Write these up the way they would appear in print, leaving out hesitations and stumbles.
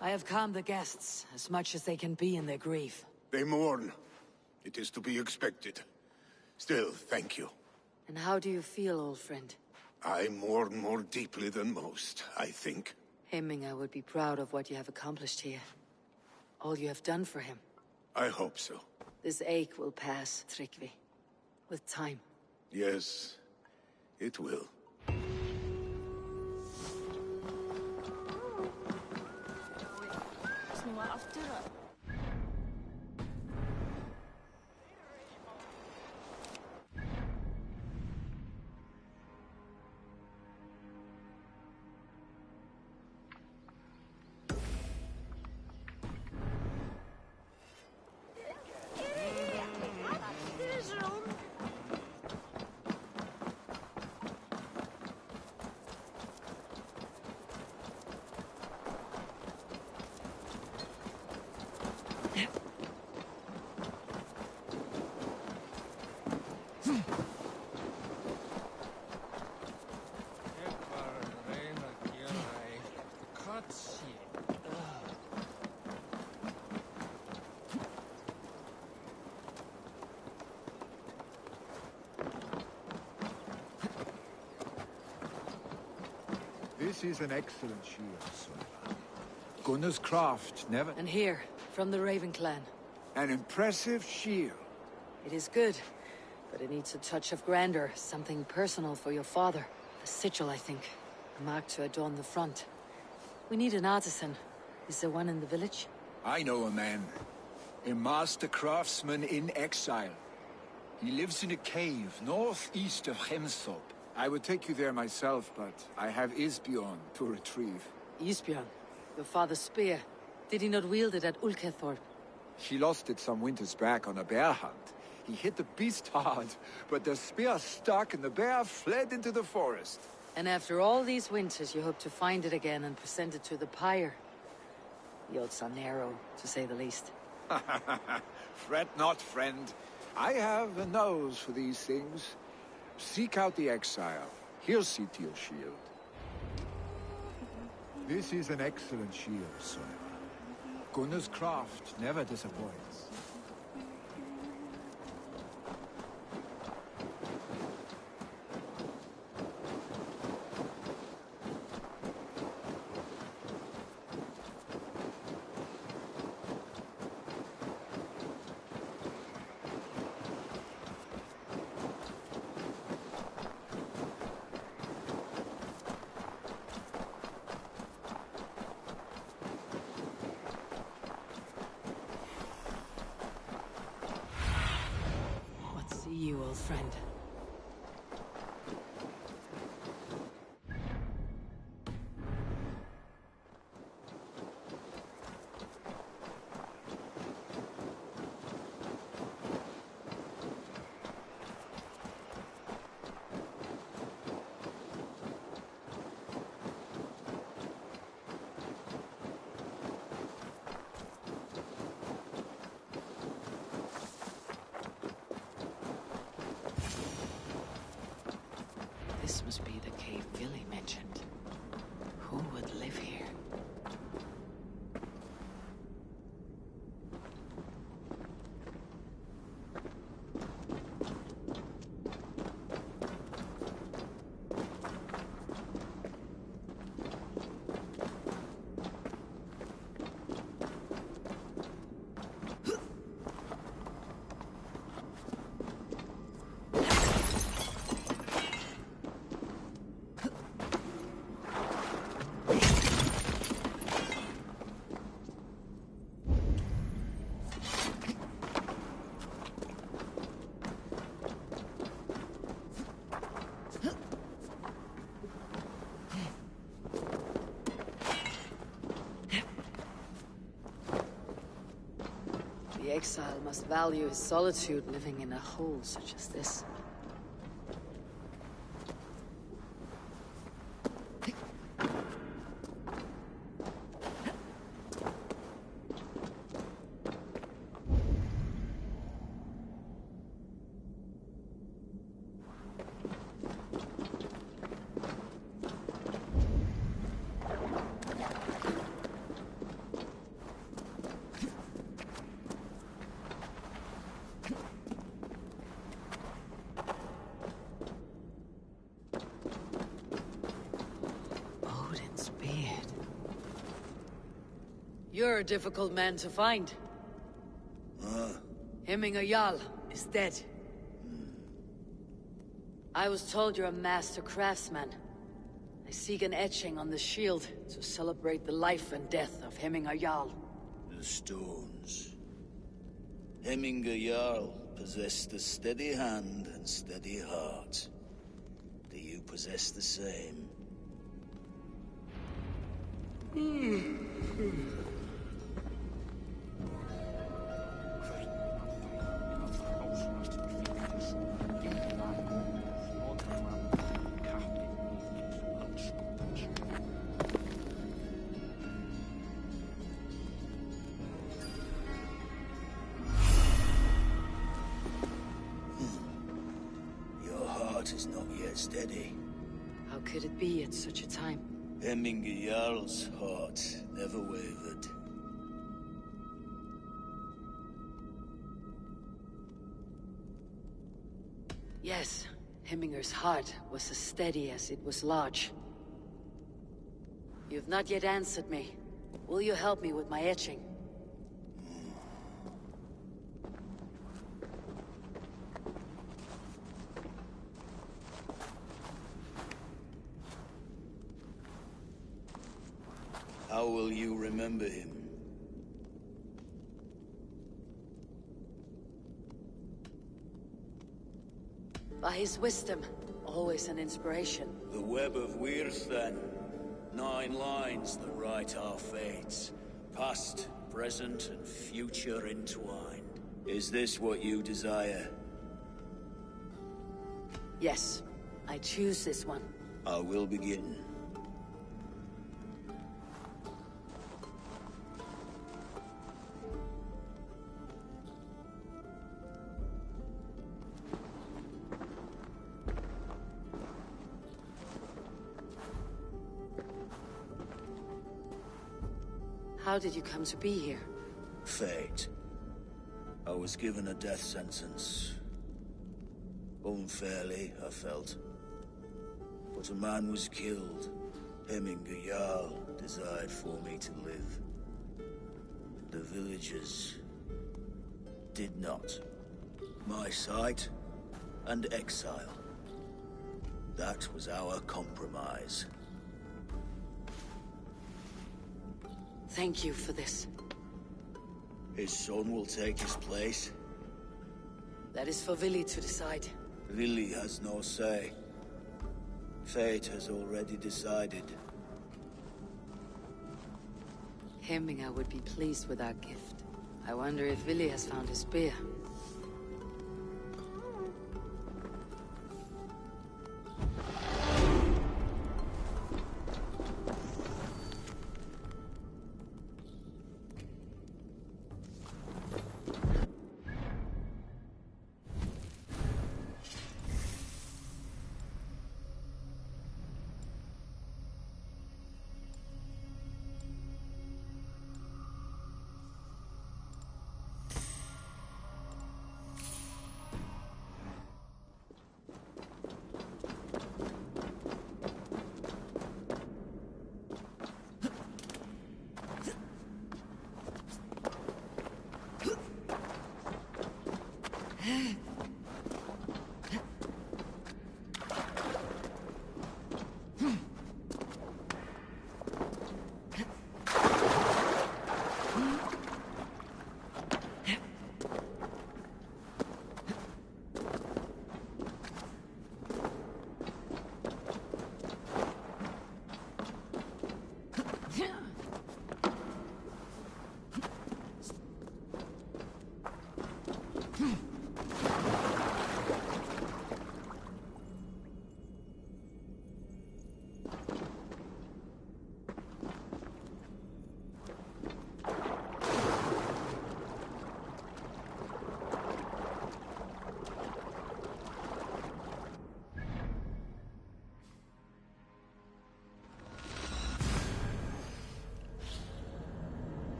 I have calmed the guests, as much as they can be in their grief. They mourn. It is to be expected. Still, thank you. And how do you feel, old friend? I mourn more deeply than most, I think. Hemming would be proud of what you have accomplished here. All you have done for him. I hope so. This ache will pass, Tryggvi. With time. Yes, it will. This is an excellent shield, sir. Gunnar's craft never... And here, from the Raven clan. An impressive shield. It is good, but it needs a touch of grandeur, something personal for your father. The sigil, I think. A mark to adorn the front. We need an artisan. Is there one in the village? I know a man. A master craftsman in exile. He lives in a cave northeast of Hemthorpe. I would take you there myself, but I have Isbjorn to retrieve. Isbjorn? Your father's spear. Did he not wield it at Ulkethorpe? He lost it some winters back on a bear hunt. He hit the beast hard, but the spear stuck and the bear fled into the forest. And after all these winters, you hope to find it again and present it to the pyre. The odds are narrow, to say the least. Fret not, friend. I have a nose for these things. Seek out the exile. He'll see to your shield. This is an excellent shield, sir. Gunnar's craft never disappoints. You, old friend. This must be the cave Billy mentioned. Who would live here? The exile must value his solitude living in a hole such as this. You're a difficult man to find. Hemminger Jarl is dead. I was told you're a master craftsman. I seek an etching on the shield to celebrate the life and death of Hemminger Jarl. The stones. Hemminger Jarl possessed a steady hand and steady heart. Do you possess the same? Your heart is not yet steady. How could it be at such a time? Hemminger Jarl's heart never wavered. Yes, Hemminger's heart was as steady as it was large. You've not yet answered me. Will you help me with my etching? How will you remember him? By his wisdom, always an inspiration. The web of Wirth, then. 9 lines that write our fates. Past, present, and future entwined. Is this what you desire? Yes, I choose this one. I will begin. How did you come to be here? Fate. I was given a death sentence. Unfairly, I felt. But a man was killed. Hemminger Jarl desired for me to live. The villagers did not. My sight and exile. That was our compromise. Thank you for this. His son will take his place. That is for Villy to decide. Lily has no say. Fate has already decided. Hemminger would be pleased with our gift. I wonder if Villy has found his spear.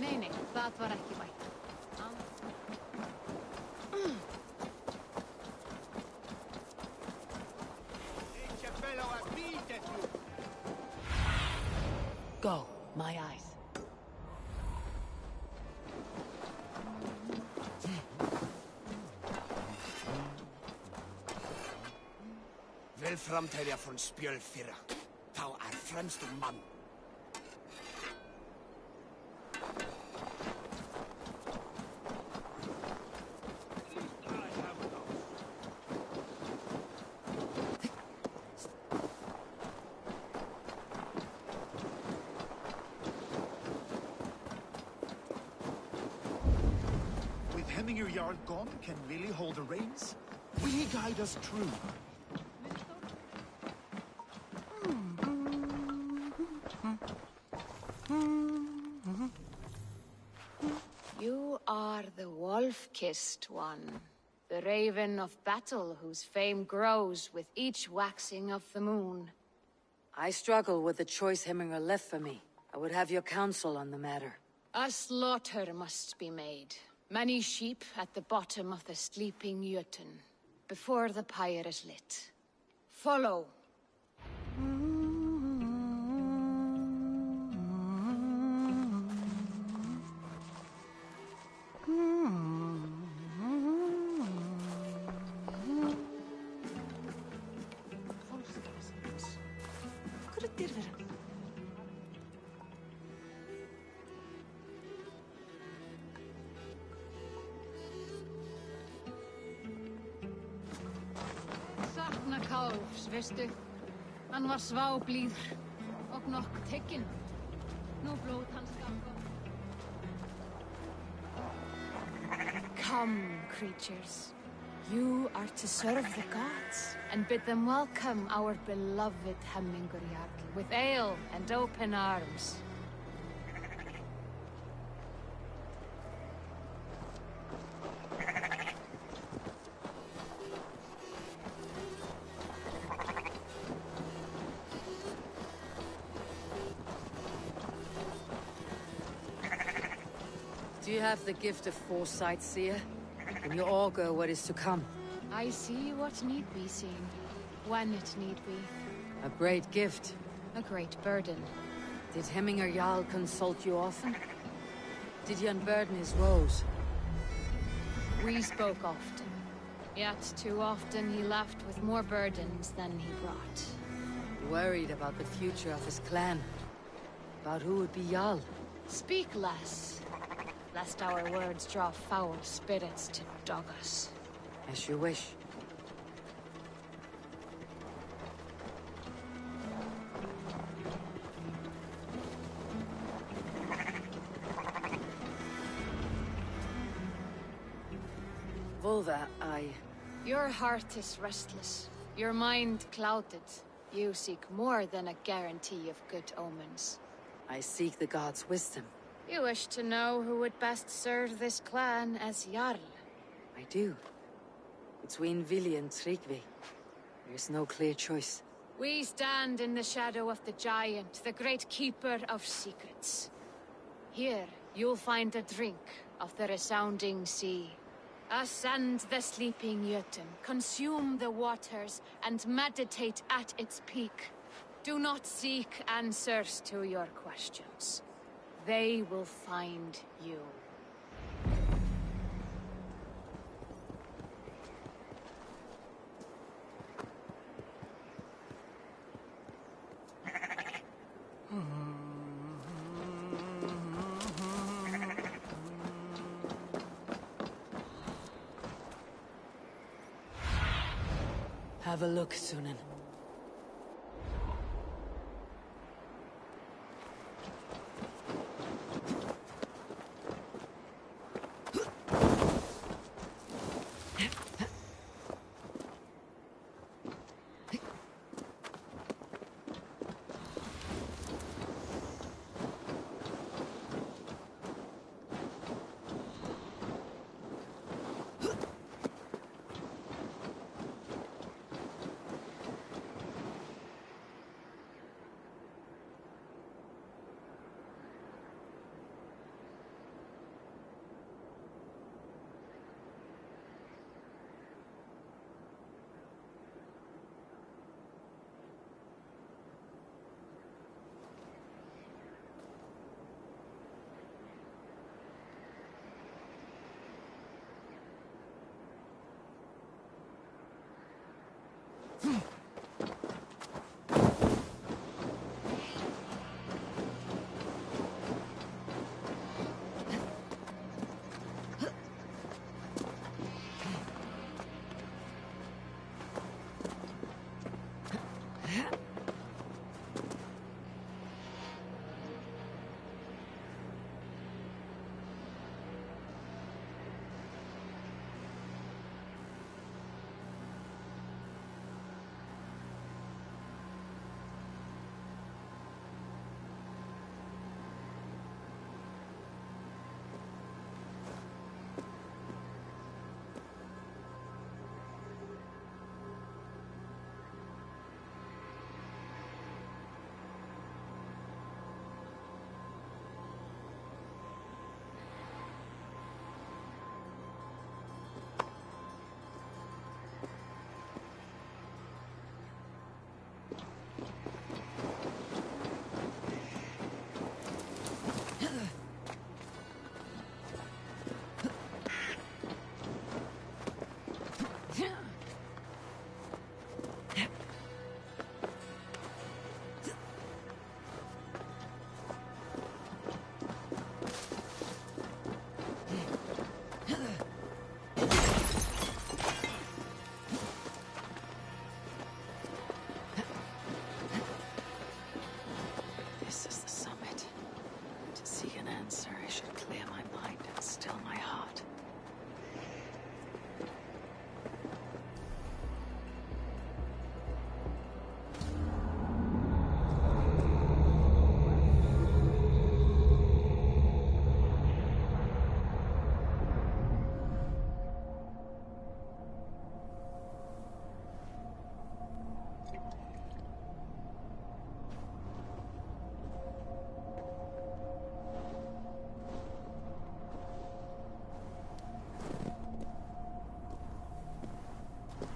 Nei, það var ekki vænt. Go, my eyes. Vel framtelja från spjölfyrra. Þá är fremstur mann. With Hemminger Jarl gone, can Lily hold the reins? Will he guide us true? You are the wolf-kissed one, the raven of battle whose fame grows with each waxing of the moon. I struggle with the choice Hemminger left for me. I would have your counsel on the matter. A slaughter must be made. Many sheep at the bottom of the sleeping Jötun, before the pyre is lit. Follow. Sakna Kálfs, veistu? Hann var sváblíður og nokkuð tekinn. Nú blóð hans ganga. Come, creatures. You are to serve the gods, and bid them welcome our beloved Hemminger Jarl with ale and open arms. Do you have the gift of foresight, seer? Can you augur what is to come? I see what need be seen, when it need be. A great gift. A great burden. Did Hemminger Jarl consult you often? Did he unburden his woes? We spoke often, yet too often he left with more burdens than he brought. Worried about the future of his clan. About who would be Jarl. Speak less, lest our words draw foul spirits to dog us. As you wish. Volva, Your heart is restless, your mind clouded. You seek more than a guarantee of good omens. I seek the gods' wisdom. You wish to know who would best serve this clan as Jarl. I do. Between Vili and Tryggvi, there is no clear choice. We stand in the shadow of the giant, the great keeper of secrets. Here, you'll find a drink of the resounding sea. Ascend the sleeping Jötun, consume the waters, and meditate at its peak. Do not seek answers to your questions. They will find you. Have a look, Sunan. This is the summit. To seek an answer, I should clear my mind and still my heart.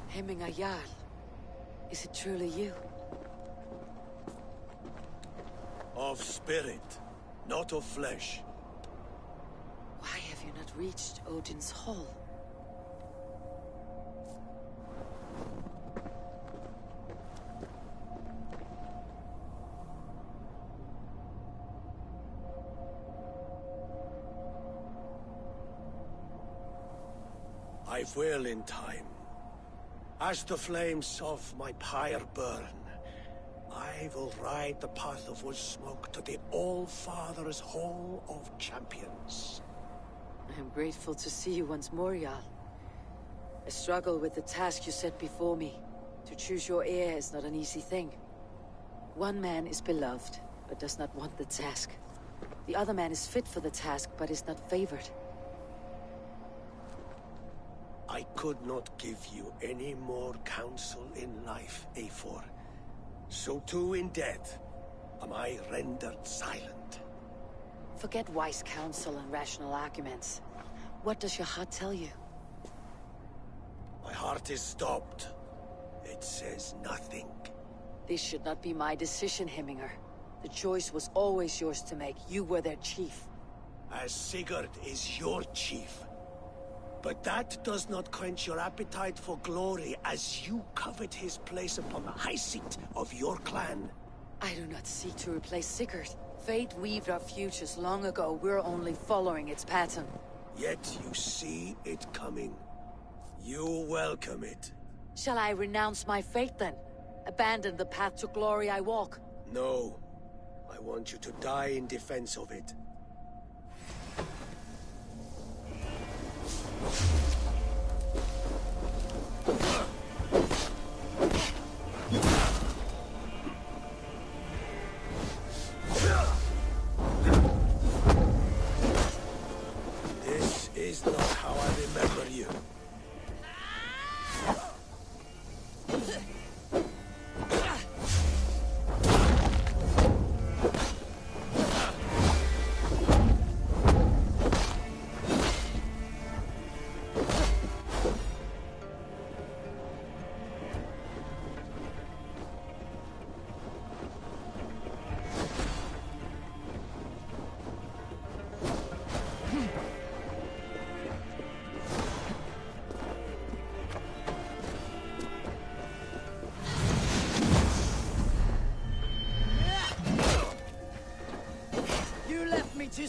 Hemming Jarl. Is it truly you? Of spirit, not of flesh. Why have you not reached Odin's Hall? I will in time. As the flames of my pyre burn, I will ride the path of wood smoke to the All-Father's Hall of Champions. I am grateful to see you once more, Jarl. I struggle with the task you set before me. To choose your heir is not an easy thing. One man is beloved, but does not want the task. The other man is fit for the task, but is not favored. I could not give you any more counsel in life, Eivor. So too in death am I rendered silent. Forget wise counsel and rational arguments. What does your heart tell you? My heart is stopped. It says nothing. This should not be my decision, Hemminger. The choice was always yours to make. You were their chief. As Sigurd is your chief. But that does not quench your appetite for glory as you covet his place upon the high seat of your clan. I do not seek to replace Sigurd. Fate weaved our futures long ago. We're only following its pattern. Yet you see it coming. You welcome it. Shall I renounce my fate then? Abandon the path to glory I walk? No. I want you to die in defense of it. This is not how I remember you.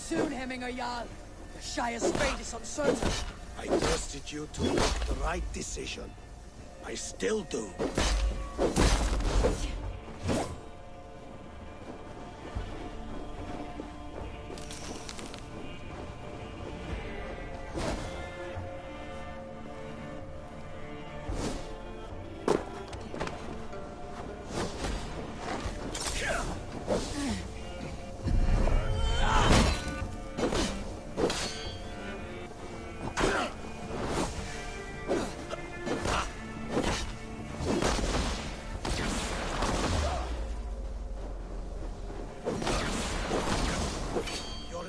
soon, Hemminger Jarl. Your Shire's fate is uncertain. I trusted you to make the right decision. I still do.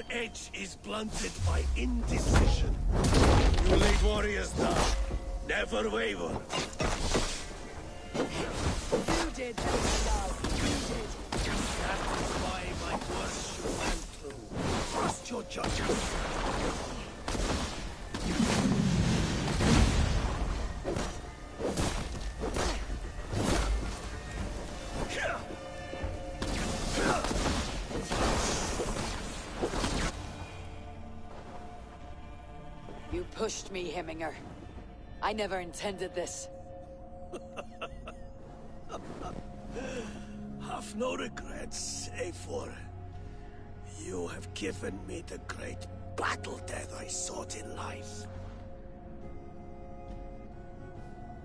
Edge is blunted by indecision. You lead warriors now. Never waver. You did, Hemminger Jarl. You did. That is why my words you went through. Trust your judgment. You pushed me, Hemminger. I never intended this. Have no regrets, Eivor. You have given me the great battle death I sought in life.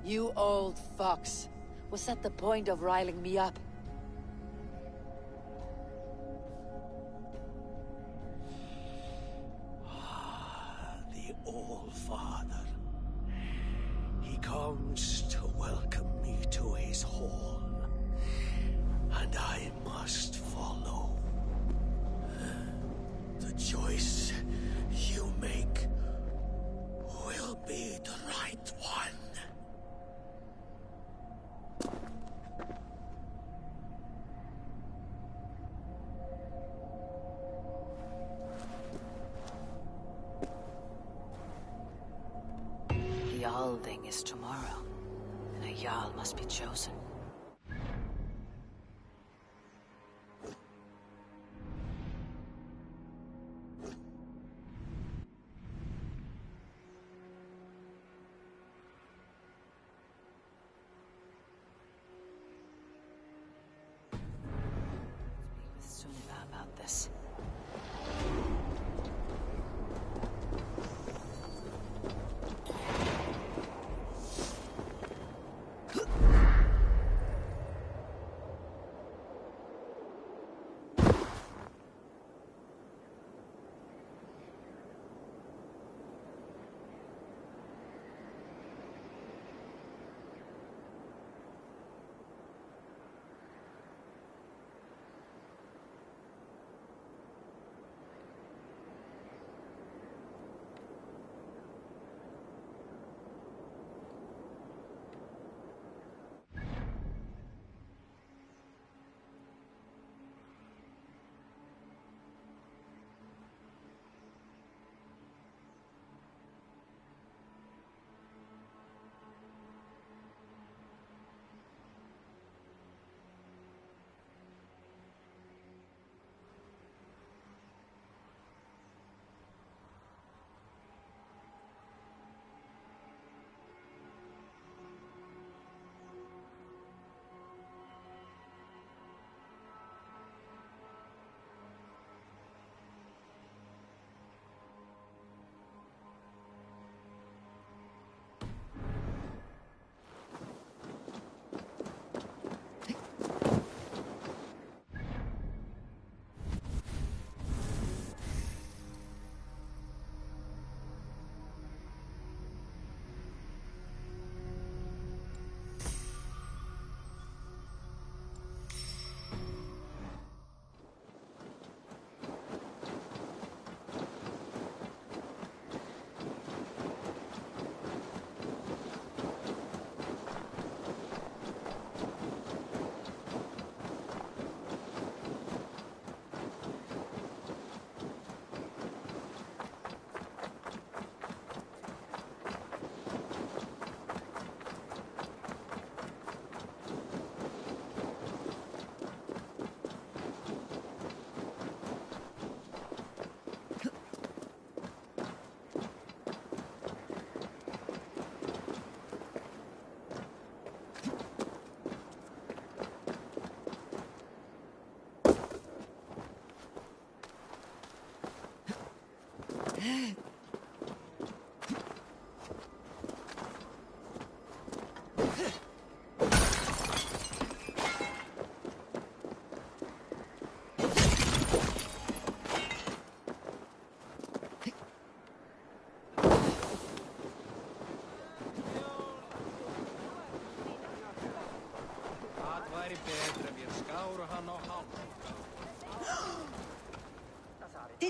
You old fox. Was that the point of riling me up? The All-Father. He comes to welcome me to his hall. And I must follow. The choice you make will be the right one. The Alding is tomorrow, and a Jarl must be chosen. Speak with Sunniva about this.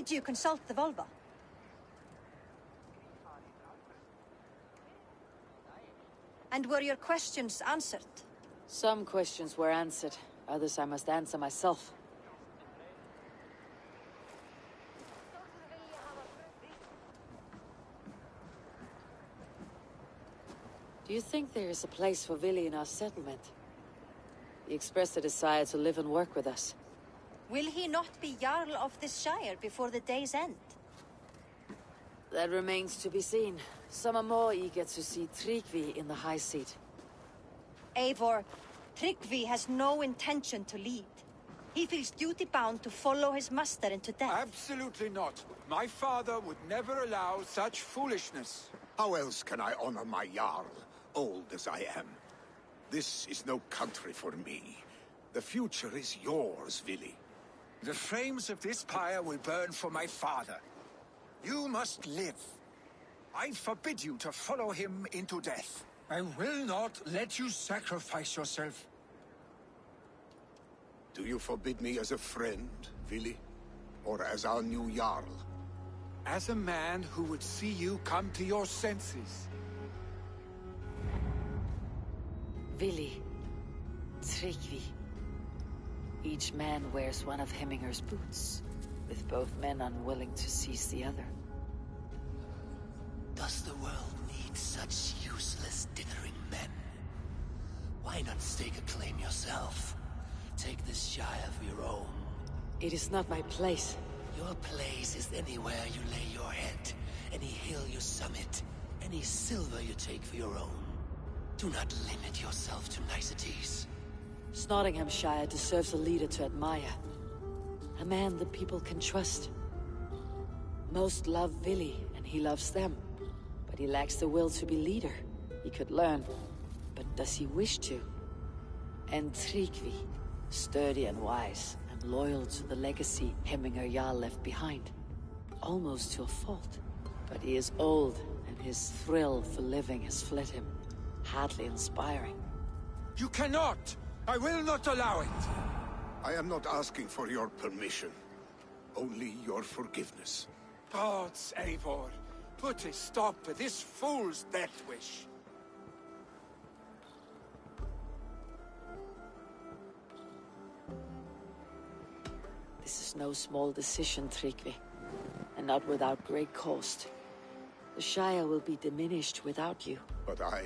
Did you consult the Volva? And were your questions answered? Some questions were answered. Others I must answer myself. Do you think there is a place for Vili in our settlement? He expressed a desire to live and work with us. Will he not be Jarl of this Shire before the day's end? That remains to be seen. Some are more eager to see Tryggvi in the high seat. Eivor, Tryggvi has no intention to lead. He feels duty-bound to follow his master into death. Absolutely not. My father would never allow such foolishness. How else can I honor my Jarl, old as I am? This is no country for me. The future is yours, Vili. The flames of this pyre will burn for my father. You must live. I forbid you to follow him into death. I will not let you sacrifice yourself. Do you forbid me as a friend, Vili? Or as our new Jarl? As a man who would see you come to your senses. Vili. Tryggvi. Each man wears one of Hemminger's boots, with both men unwilling to seize the other. Does the world need such useless dithering men? Why not stake a claim yourself? Take this Shire for your own. It is not my place. Your place is anywhere you lay your head, any hill you summit, any silver you take for your own. Do not limit yourself to niceties. Nottinghamshire deserves a leader to admire. A man the people can trust. Most love Vili, and he loves them. But he lacks the will to be leader. He could learn, but does he wish to? And Tryggvi, sturdy and wise, and loyal to the legacy Hemminger Jarl left behind. Almost to a fault. But he is old, and his thrill for living has fled him. Hardly inspiring. You cannot! I will not allow it! I am not asking for your permission. Only your forgiveness. Gods, Eivor, put a stop to this fool's death wish. This is no small decision, Tryggvi. And not without great cost. The Shire will be diminished without you. But I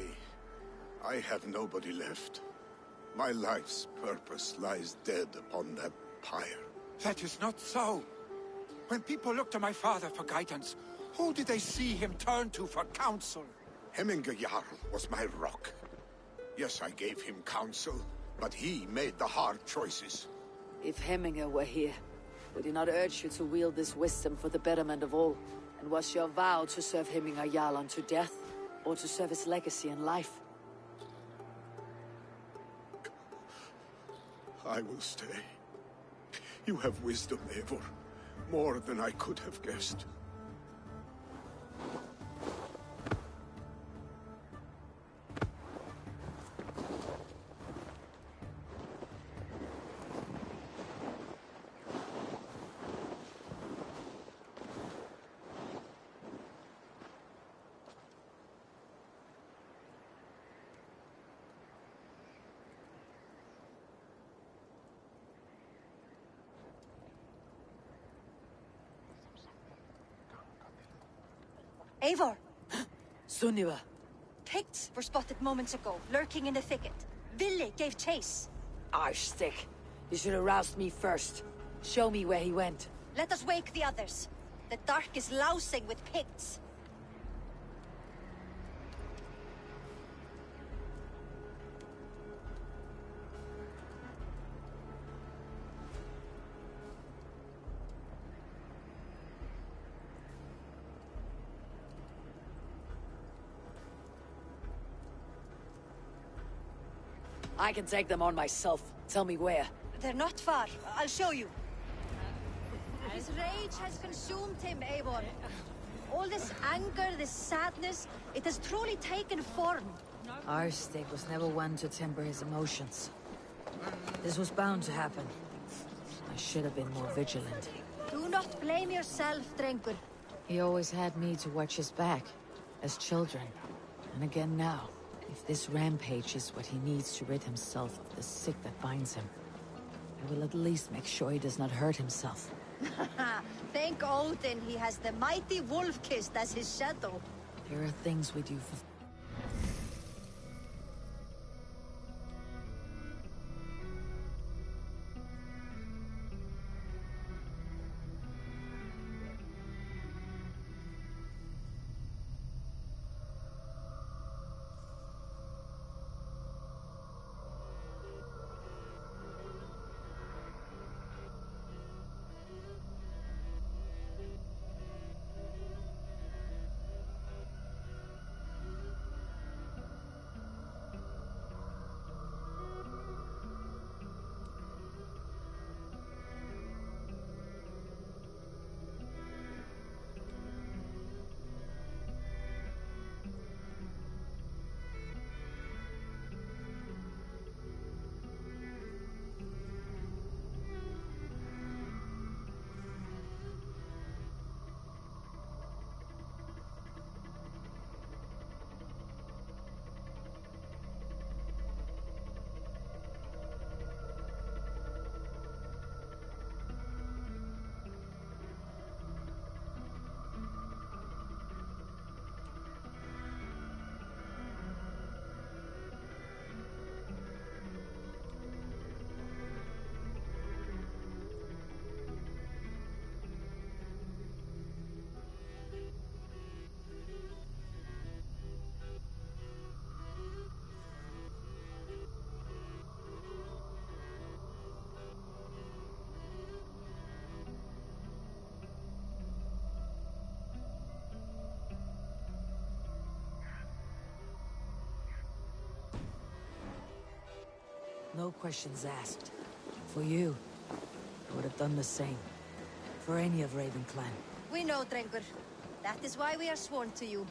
have nobody left. My life's purpose lies dead upon that pyre. That is not so. When people look to my father for guidance, who did they see him turn to for counsel? Hemminger Jarl was my rock. Yes, I gave him counsel, but he made the hard choices. If Hemminger were here, would he not urge you to wield this wisdom for the betterment of all? And was your vow to serve Hemminger Jarl unto death, or to serve his legacy in life? I will stay. You have wisdom, Eivor. More than I could have guessed. Eivor! Sunniva! Picts were spotted moments ago, lurking in the thicket. Vili gave chase. Arshstick! You should have roused me first. Show me where he went. Let us wake the others. The dark is lousing with Picts. I can take them on myself. Tell me where. They're not far. I'll show you. His rage has consumed him, Eivor. All this anger, this sadness, it has truly taken form. Arshstick was never one to temper his emotions. This was bound to happen. I should have been more vigilant. Do not blame yourself, Drengur. He always had me to watch his back, as children. And again now, if this rampage is what he needs to rid himself of the sick that binds him, I will at least make sure he does not hurt himself. Thank Odin he has the mighty Wolf-Kissed as his shadow. There are things we do for... No questions asked. For you, I would have done the same. For any of Raven Clan. We know, Drengur. That is why we are sworn to you.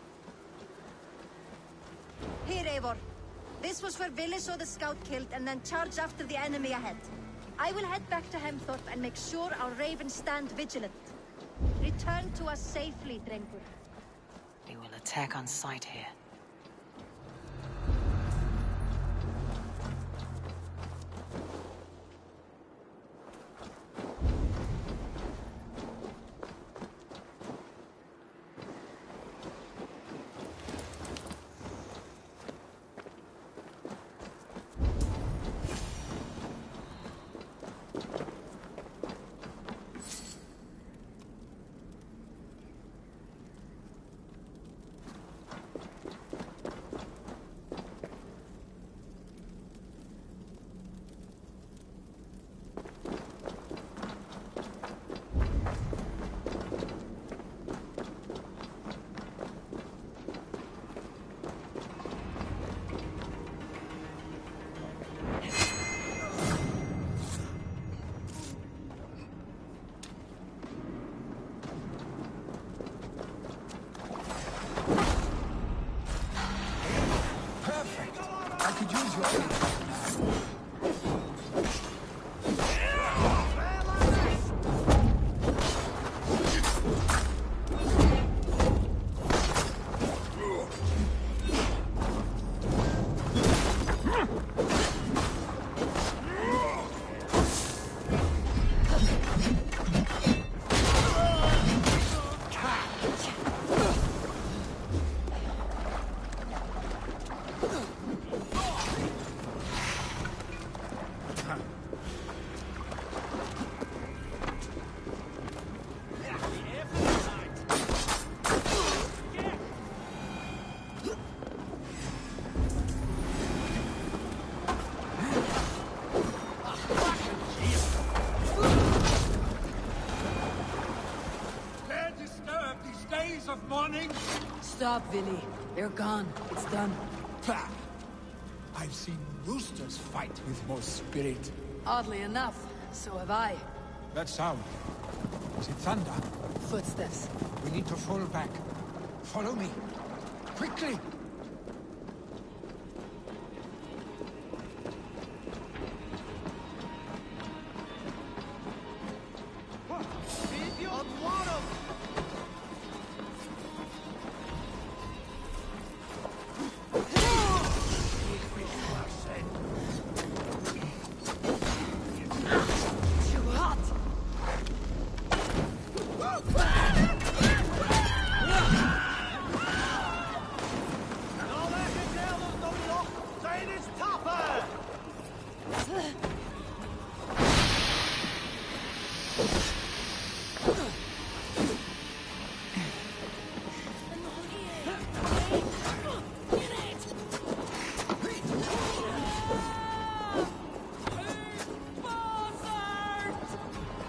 Here, Eivor. This was where Vili saw the scout killed and then charged after the enemy ahead. I will head back to Hemthorpe and make sure our ravens stand vigilant. Return to us safely, Drengur. We will attack on sight here. Stop, Vili. They're gone. It's done. Pah! I've seen roosters fight with more spirit. Oddly enough, so have I. That sound. Is it thunder? Footsteps. We need to fall back. Follow me. Quickly!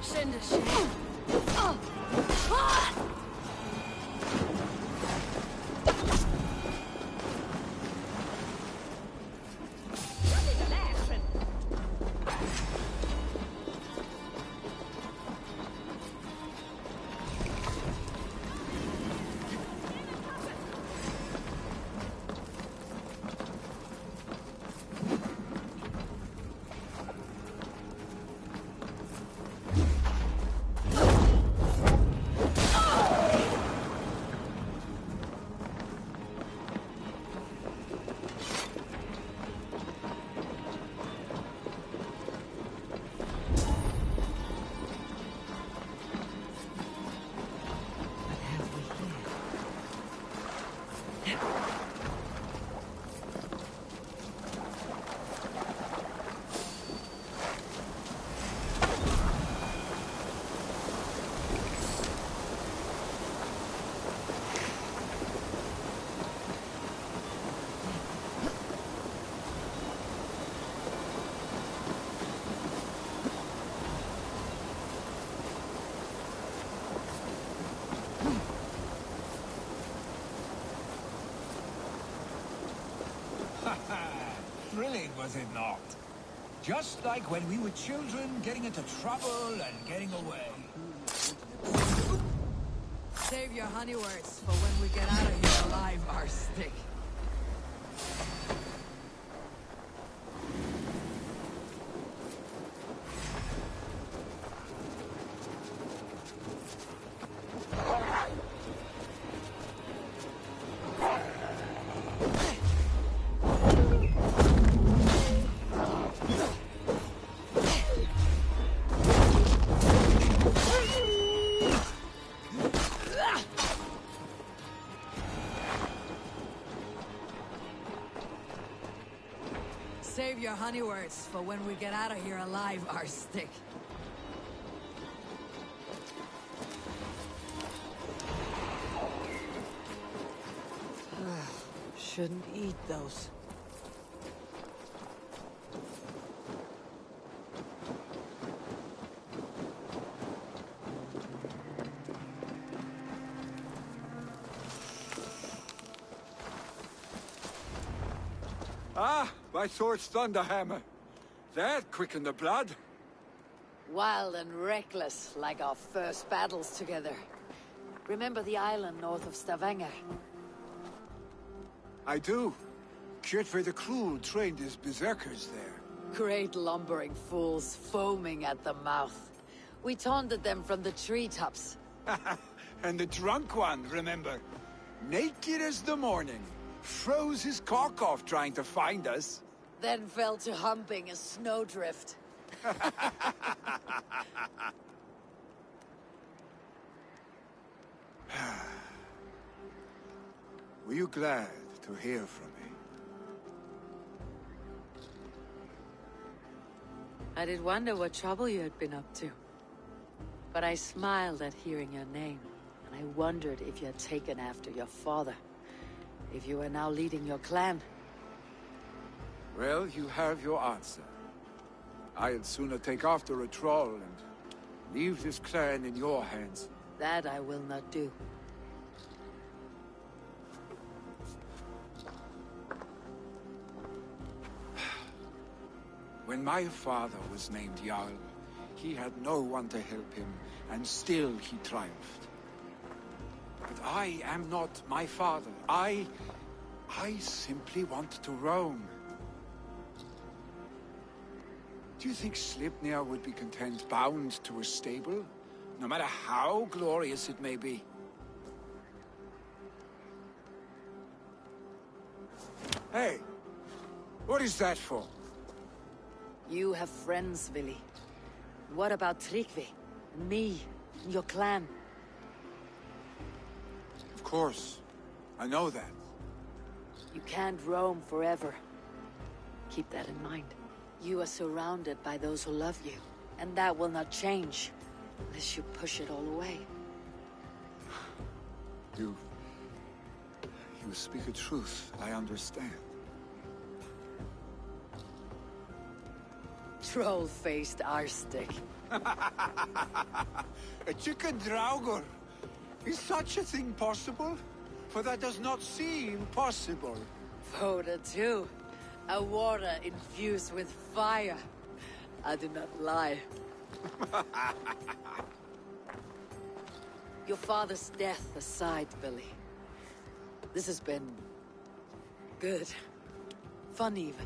Send us. Thrilling, was it not? Just like when we were children, getting into trouble and getting away. Save your honey words for when we get out of here alive, our stick. Save your honey words for when we get out of here alive, our stick. Shouldn't eat those. Ah, my sword's thunderhammer. That quickened the blood. Wild and reckless, like our first battles together. Remember the island north of Stavanger? I do. Kjotve the Cruel trained his berserkers there. Great lumbering fools, foaming at the mouth. We taunted them from the treetops. And the drunk one, remember? Naked as the morning. Froze his cock off trying to find us. Then fell to humping a snowdrift. Were you glad to hear from me? I did wonder what trouble you had been up to. But I smiled at hearing your name, and I wondered if you had taken after your father. If you were now leading your clan. Well, you have your answer. I'd sooner take after a troll and leave this clan in your hands. That I will not do. When my father was named Jarl, he had no one to help him, and still he triumphed. But I am not my father. I simply want to roam. Do you think Sleipnir would be content bound to a stable, no matter how glorious it may be? Hey, what is that for? You have friends, Vili. What about Tryggvi? And me? And your clan? Of course. I know that. You can't roam forever. Keep that in mind. You are surrounded by those who love you. And that will not change. Unless you push it all away. You You speak a truth, I understand. Troll-faced arstick. A chicken draugr! Is such a thing possible? For that does not seem possible. Voda too. A water infused with fire. I do not lie. Your father's death aside, Billy. This has been... good. Fun even.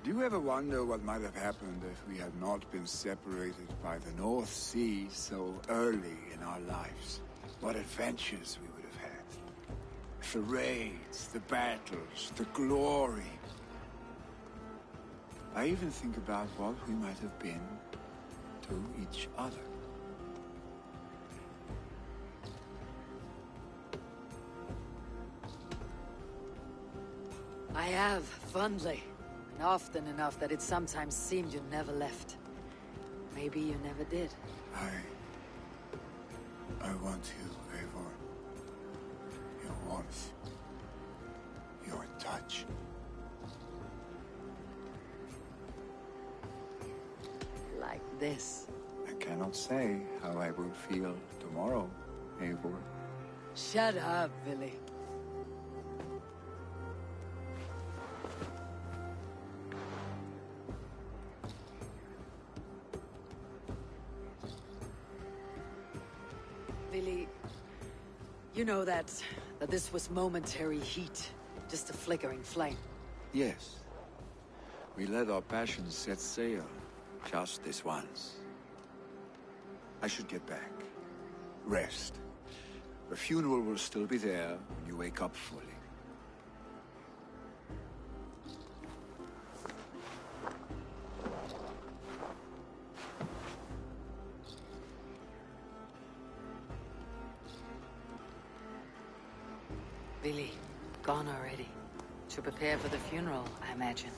Do you ever wonder what might have happened if we had not been separated by the North Sea so early in our lives? What adventures we would have had. The raids, the battles, the glory. I even think about what we might have been to each other. I have, fondly. And often enough that it sometimes seemed you never left. Maybe you never did. I want you, Eivor. Your warmth. Your touch. Like this. I cannot say how I will feel tomorrow, Eivor. Shut up, Billy. Billy, you know that this was momentary heat, just a flickering flame. Yes. We let our passions set sail, just this once. I should get back. Rest. The funeral will still be there when you wake up fully. Billy, gone already. To prepare for the funeral, I imagine.